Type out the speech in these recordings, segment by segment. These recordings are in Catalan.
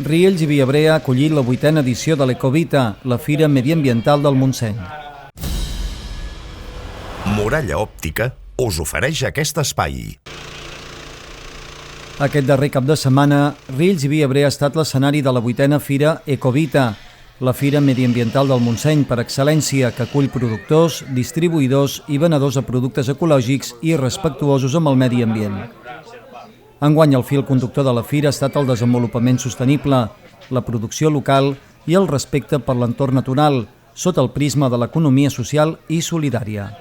Riells i Viabrea ha acollit la 8a edició de l'Ecovita, la Fira Mediambiental del Montseny. Muralla Òptica us ofereix aquest espai. Aquest darrer cap de setmana, Riells i Viabrea ha estat l'escenari de la 8a Fira Ecovita, la Fira Mediambiental del Montseny per excel·lència que acull productors, distribuïdors i venedors de productes ecològics i respectuosos amb el medi ambient. Enguany el fil conductor de la fira ha estat el desenvolupament sostenible, la producció local i el respecte per l'entorn natural, sota el prisma de l'economia social i solidària.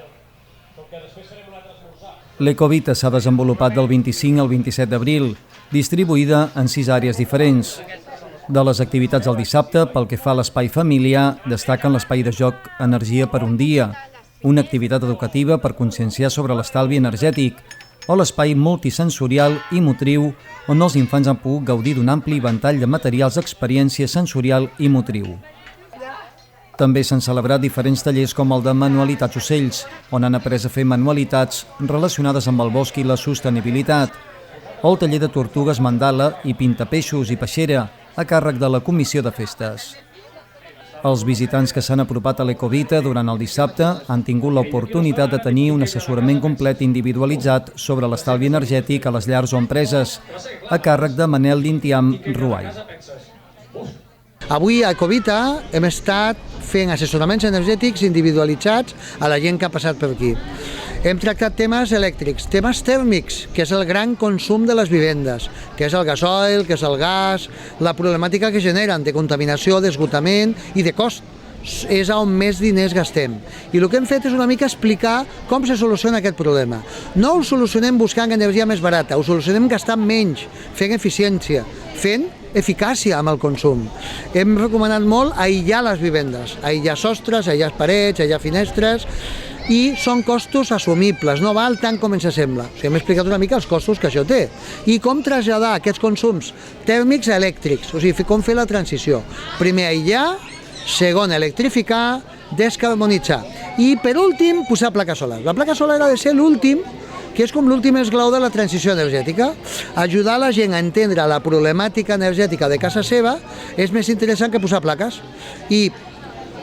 L'Ecovita s'ha desenvolupat del 25 al 27 d'abril, distribuïda en 6 àrees diferents. De les activitats del dissabte, pel que fa a l'espai familiar, destaquen l'espai de joc Energia per un dia, una activitat educativa per conscienciar sobre l'estalvi energètic, o l'espai multisensorial i motriu, on els infants han pogut gaudir d'un ampli ventall de materials d'experiència sensorial i motriu. També s'han celebrat diferents tallers com el de Manualitats Ocells, on han après a fer manualitats relacionades amb el bosc i la sostenibilitat, o el taller de Tortugues Mandala i Pintapeixos i Peixera, a càrrec de la Comissió de Festes. Els visitants que s'han apropat a l'Ecovita durant el dissabte han tingut l'oportunitat de tenir un assessorament complet individualitzat sobre l'estalvi energètic a les llars o empreses, a càrrec de Manel Lintiam Ruai. Avui a Ecovita hem estat fent assessoraments energètics individualitzats a la gent que ha passat per aquí. Hem tractat temes elèctrics, temes tèrmics, que és el gran consum de les vivendes, que és el gasoil, que és el gas, la problemàtica que generen de contaminació, d'esgotament i de cost. És on més diners gastem. I el que hem fet és una mica explicar com se soluciona aquest problema. No ho solucionem buscant energia més barata, ho solucionem gastant menys, fent eficiència, fent eficàcia amb el consum. Hem recomanat molt aïllar les vivendes, aïllar sostres, aïllar parets, aïllar finestres, i són costos assumibles, no val tant com ens sembla. Hem explicat una mica els costos que això té i com traslladar aquests consums tèrmics a elèctrics, o sigui, com fer la transició. Primer aïllar, segon electrificar, descarbonitzar i per últim posar placa solar. La placa solar ha de ser l'últim, que és com l'últim esglaó de la transició energètica. Ajudar la gent a entendre la problemàtica energètica de casa seva és més interessant que posar plaques. I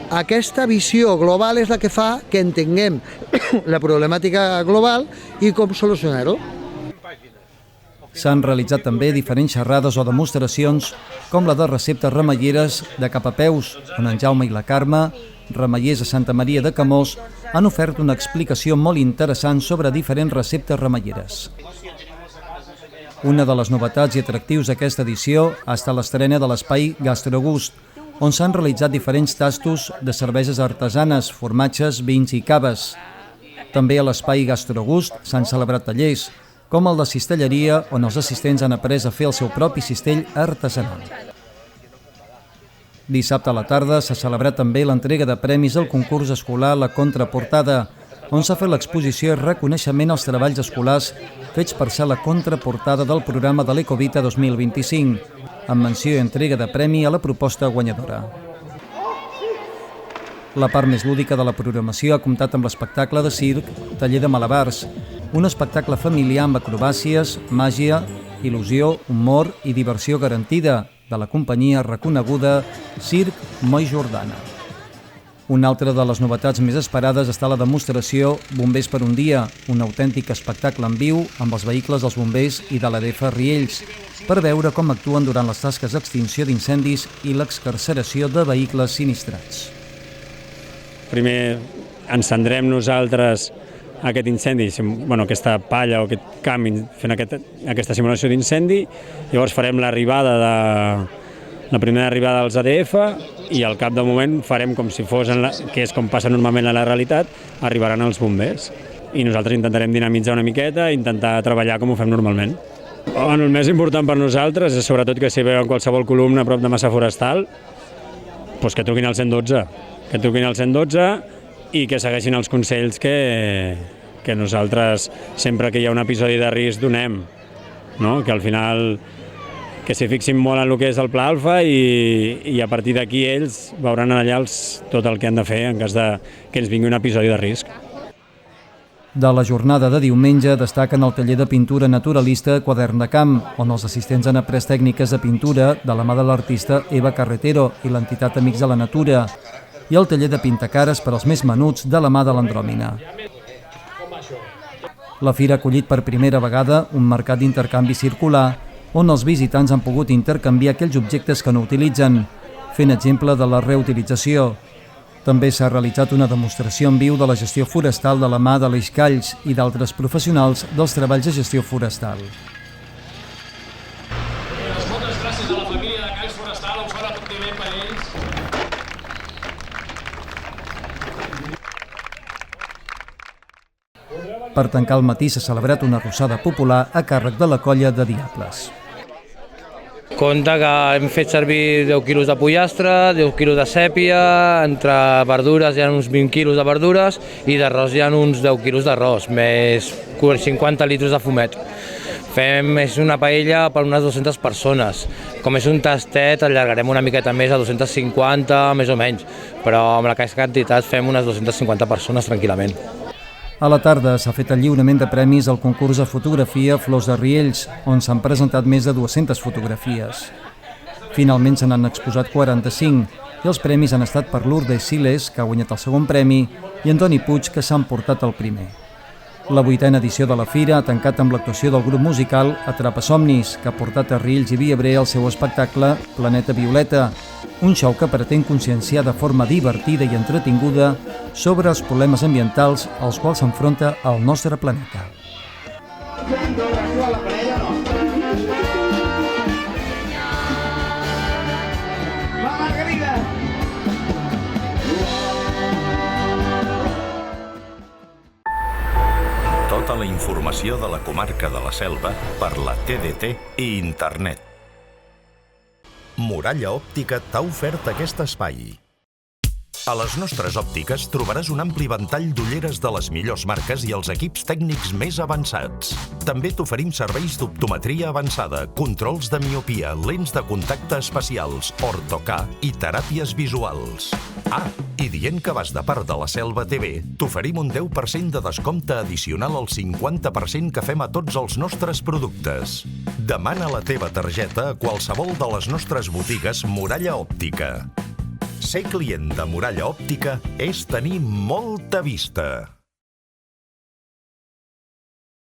aquesta visió global és la que fa que entenguem la problemàtica global i com solucionar-ho. S'han realitzat també diferents xerrades o demostracions, com la de receptes remeieres de cap a peus, on en Jaume i la Carme, remeiers a Santa Maria de Camós, han ofert una explicació molt interessant sobre diferents receptes remeieres. Una de les novetats i atractius d'aquesta edició ha estat l'estrena de l'espai Gastrogust, on s'han realitzat diferents tastos de cerveses artesanes, formatges, vins i caves. També a l'espai Gastrogust s'han celebrat tallers, com el de cistelleria, on els assistents han après a fer el seu propi cistell artesanal. Dissabte a la tarda s'ha celebrat també l'entrega de premis al concurs escolar La Contraportada, on s'ha fet l'exposició i reconeixement als treballs escolars fets per ser la contraportada del programa de l'Ecovita 2025, amb menció i entrega de premi a la proposta guanyadora. La part més lúdica de la programació ha comptat amb l'espectacle de circ Taller de Malabars, un espectacle familiar amb acrobàcies, màgia, il·lusió, humor i diversió garantida de la companyia reconeguda Circ Moi Jordana. Una altra de les novetats més esperades està la demostració Bombers per un dia, un autèntic espectacle en viu amb els vehicles dels bombers i de l'ADF Riells, per veure com actuen durant les tasques d'extinció d'incendis i l'excarceració de vehicles sinistrats. Primer encendrem nosaltres aquest incendi, aquesta palla o aquest camp fent aquesta simulació d'incendi, llavors farem la primera arribada dels ADF i al cap de moment farem com si fos, que és com passa normalment a la realitat, arribaran els bombers. I nosaltres intentarem dinamitzar una miqueta i intentar treballar com ho fem normalment. El més important per nosaltres és sobretot que si veuen qualsevol columna a prop de massa forestal, que truquin al 112. Que truquin al 112 i que segueixin els consells que nosaltres, sempre que hi ha un episodi de risc, donem. Que al final que s'hi fixin molt en el que és el Pla Alfa i a partir d'aquí ells veuran allà tot el que han de fer en cas que ens vingui un episodi de risc. De la jornada de diumenge destaquen el taller de pintura naturalista Quadern de Camp, on els assistents han après tècniques de pintura de la mà de l'artista Eva Carretero i l'entitat Amics de la Natura, i el taller de pintacares per als més menuts de la mà de l'Andròmina. La fira ha acollit per primera vegada un mercat d'intercanvi circular on els visitants han pogut intercanviar aquells objectes que no utilitzen, fent exemple de la reutilització. També s'ha realitzat una demostració en viu de la gestió forestal de la mà de l'Eix Calls i d'altres professionals dels treballs de gestió forestal. Moltes gràcies a la família de Calls Forestal, un fort aplaudiment per ells. Per tancar el matí s'ha celebrat una arrossada popular a càrrec de la colla de Diables. Compte que hem fet servir 10 quilos de pollastre, 10 quilos de sèpia, entre verdures hi ha uns 20 quilos de verdures i d'arròs hi ha uns 10 quilos d'arròs, més 50 litres de fumet. És una paella per unes 200 persones. Com és un tastet, allargarem una miqueta més a 250, més o menys, però amb aquesta quantitat fem unes 250 persones tranquil·lament. A la tarda s'ha fet el lliurament de premis al concurs de fotografia Flors de Riells, on s'han presentat més de 200 fotografies. Finalment se n'han exposat 45 i els premis han estat per Lourdes Siles, que ha guanyat el segon premi, i Antoni Puig, que s'ha emportat el primer. La 8a edició de la fira ha tancat amb l'actuació del grup musical Atrapa Somnis, que ha portat a Riells i Viabrer el seu espectacle Planeta Violeta, un show que pretén conscienciar de forma divertida i entretinguda sobre els problemes ambientals als quals s'enfronta el nostre planeta. Tota la informació de la comarca de la Selva per la TDT i internet. Muralla Òptica t'ha ofert aquest espai. A les nostres òptiques trobaràs un ampli ventall d'ulleres de les millors marques i els equips tècnics més avançats. També t'oferim serveis d'optometria avançada, controls de miopia, lents de contacte especials, ortocà i teràpies visuals. I dient que vas de part de la Selva TV, t'oferim un 10% de descompte addicional al 50% que fem a tots els nostres productes. Demana la teva targeta a qualsevol de les nostres botigues Muralla Òptica. Ser client de Muralla Òptica és tenir molta vista.